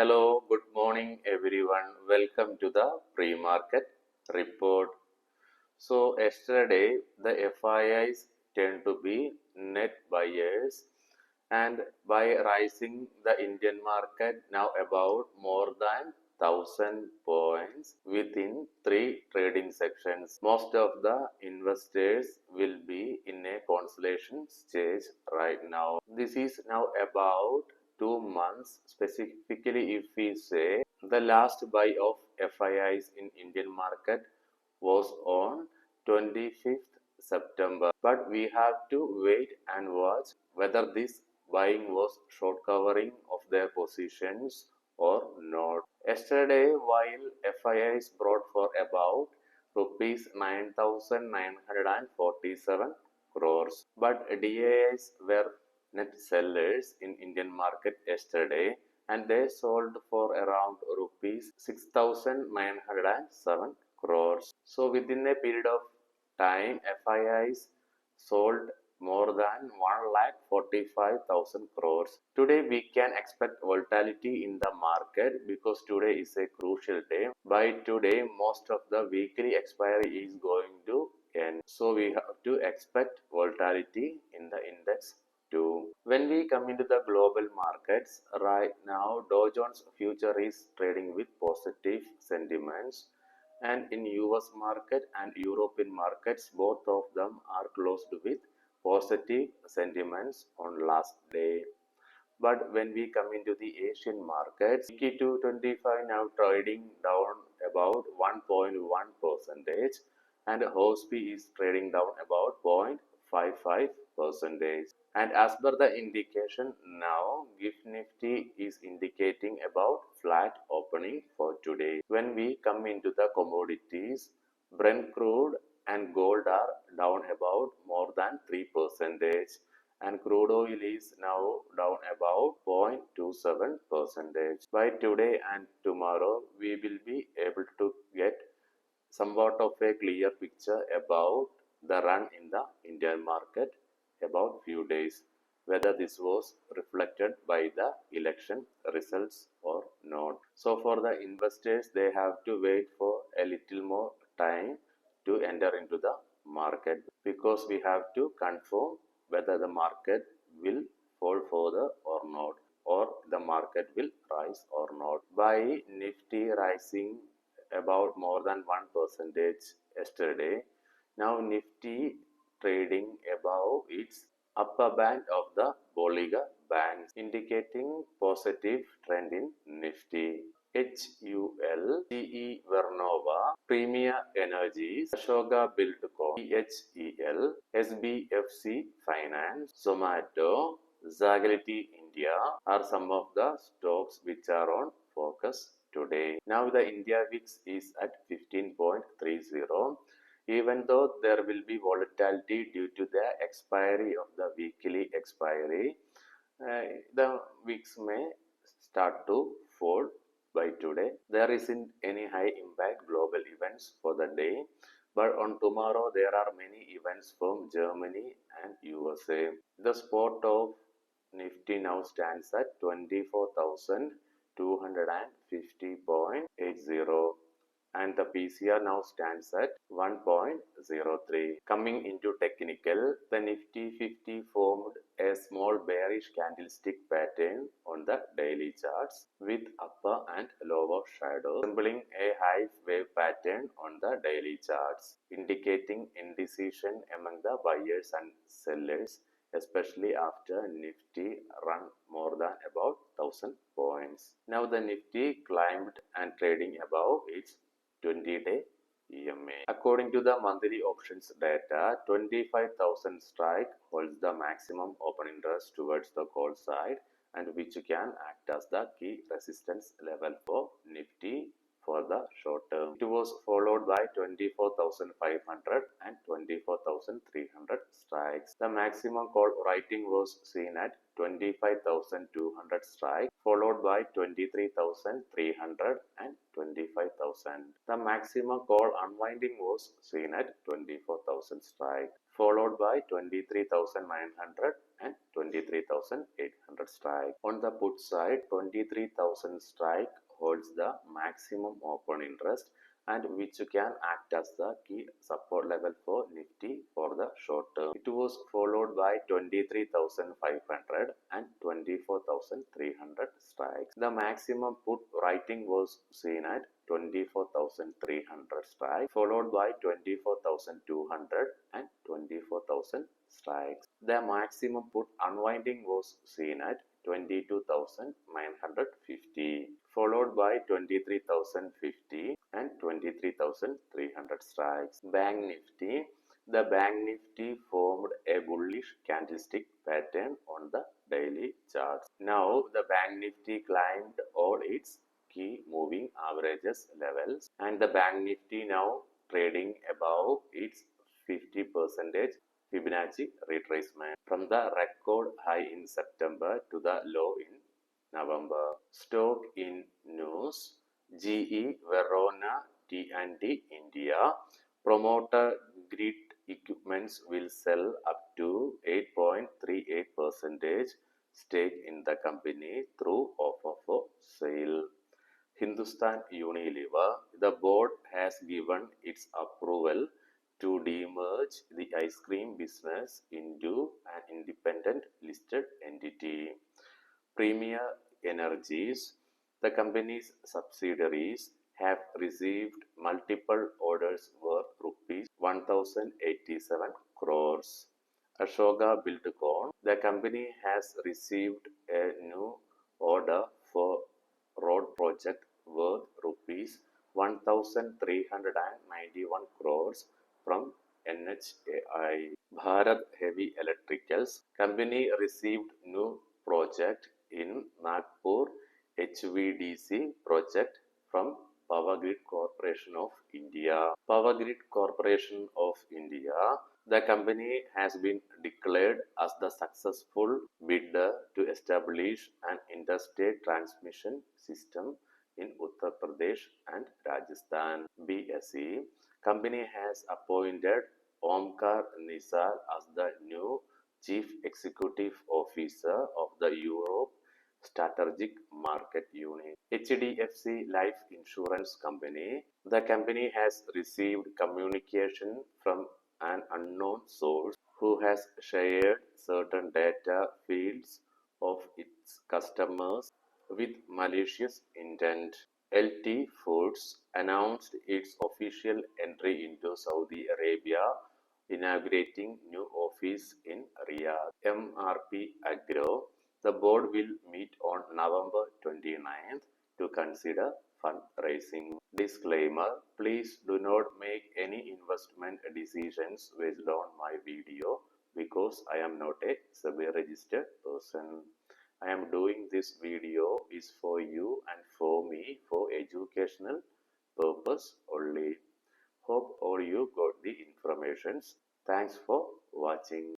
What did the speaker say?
Hello, good morning everyone. Welcome to the pre-market report. So yesterday the FIIs tend to be net buyers and by rising the Indian market now about more than 1,000 points within 3 trading sections. Most of the investors will be in a consolidation stage right now. This is now about 2 months. Specifically, if we say the last buy of FIIs in Indian market was on 25th September. But we have to wait and watch whether this buying was short covering of their positions or not. Yesterday, while FIIs brought for about rupees 9,947 crores, but DAIs were net sellers in Indian market yesterday and they sold for around rupees 6,907 crores. So within a period of time, FIIs sold more than 1,45,000 crores. Today we can expect volatility in the market because today is a crucial day. By today, most of the weekly expiry is going to end. So we have to expect volatility in the index too. When we come into the global markets, right now Dow Jones future is trading with positive sentiments, and in US market and European markets both of them are closed with positive sentiments on last day. But when we come into the Asian markets, Nikkei 225 now trading down about 1.1 percentage and HOSPI is trading down about 0.55 percentage. And as per the indication now, GIFT Nifty is indicating about flat opening for today. When we come into the commodities, Brent crude and gold are down about more than 3 percentage and crude oil is now down about 0.27 percentage. By today and tomorrow, we will be able to get somewhat of a clear picture about the run in the Indian market about few days, whether this was reflected by the election results or not. So for the investors, they have to wait for a little more time to enter into the market because we have to confirm whether the market will fall further or not, or the market will rise or not. By Nifty rising about more than 1 percentage yesterday, now Nifty trading above its upper band of the Bolliger Bands, indicating positive trend in Nifty. HUL, CE Vernova, Premier Energies, Ashoka Buildcon, EHEL, SBFC Finance, Zomato, Zagality India are some of the stocks which are on focus today. Now the India VIX is at 15.30. Even though there will be volatility due to the expiry of the weekly expiry, the VIX may start to fall by today. There isn't any high impact global events for the day, but on tomorrow there are many events from Germany and USA. The spot of Nifty now stands at 24,250.80 and the PCR now stands at 1.03. Coming into technical, the Nifty 50 formed a small bearish candlestick pattern on the daily charts with upper and lower shadows, resembling a high wave pattern on the daily charts, indicating indecision among the buyers and sellers, especially after Nifty run more than about 1,000 points. Now the Nifty climbed and trading above its 20-day EMA. According to the monthly options data, 25,000 strike holds the maximum open interest towards the call side and which can act as the key resistance level for Nifty for the short term. It was followed by 24,500 and 24,300 strikes. The maximum call writing was seen at 25,200 strike, followed by 23,300 and 25,000. The maximum call unwinding was seen at 24,000 strike, followed by 23,900 and 23,800 strike. On the put side, 23,000 strike holds the maximum open interest and which can act as the key support level for Nifty for the short term. It was followed by 23,500 and 24,300 strikes. The maximum put writing was seen at 24,300 strikes, followed by 24,200 and 24,000 strikes. The maximum put unwinding was seen at 22,950, followed by 23,050 and 23,300 strikes. Bank Nifty. The Bank Nifty formed a bullish candlestick pattern on the daily charts. Now the Bank Nifty climbed all its key moving averages levels and the Bank Nifty now trading above its 50% Fibonacci retracement from the record high in September to the low in November. Stock in news. GE Verona T&D India. Promoter Grid Equipments will sell up to 8.38% stake in the company through offer for sale. Hindustan Unilever. The board has given its approval to demerge the ice cream business into an independent listed entity. Premier Energies. The company's subsidiaries have received multiple orders worth rupees 1,087 crores. Ashoka Buildcon. The company has received a new order for road project worth rupees 1,391 crores from NHAI. Bharat Heavy Electricals. Company received new project in Nagpur HVDC project from Power Grid Corporation of India. Power Grid Corporation of India. The company has been declared as the successful bidder to establish an interstate transmission system in Uttar Pradesh and Rajasthan. BSE. Company has appointed Omkar Nisar as the new Chief Executive Officer of the Europe Strategic Market Unit. HDFC Life Insurance Company. The company has received communication from an unknown source who has shared certain data fields of its customers with malicious intent. LT Foods announced its official entry into Saudi Arabia, inaugurating new office in Riyadh. MRP Agro. The board will meet on November 29th to consider fundraising. Disclaimer. Please do not make any investment decisions based on my video because I am not a SEBI registered person. I am doing this video is for you and for me for educational purpose only. Hope all you got the informations. Thanks for watching.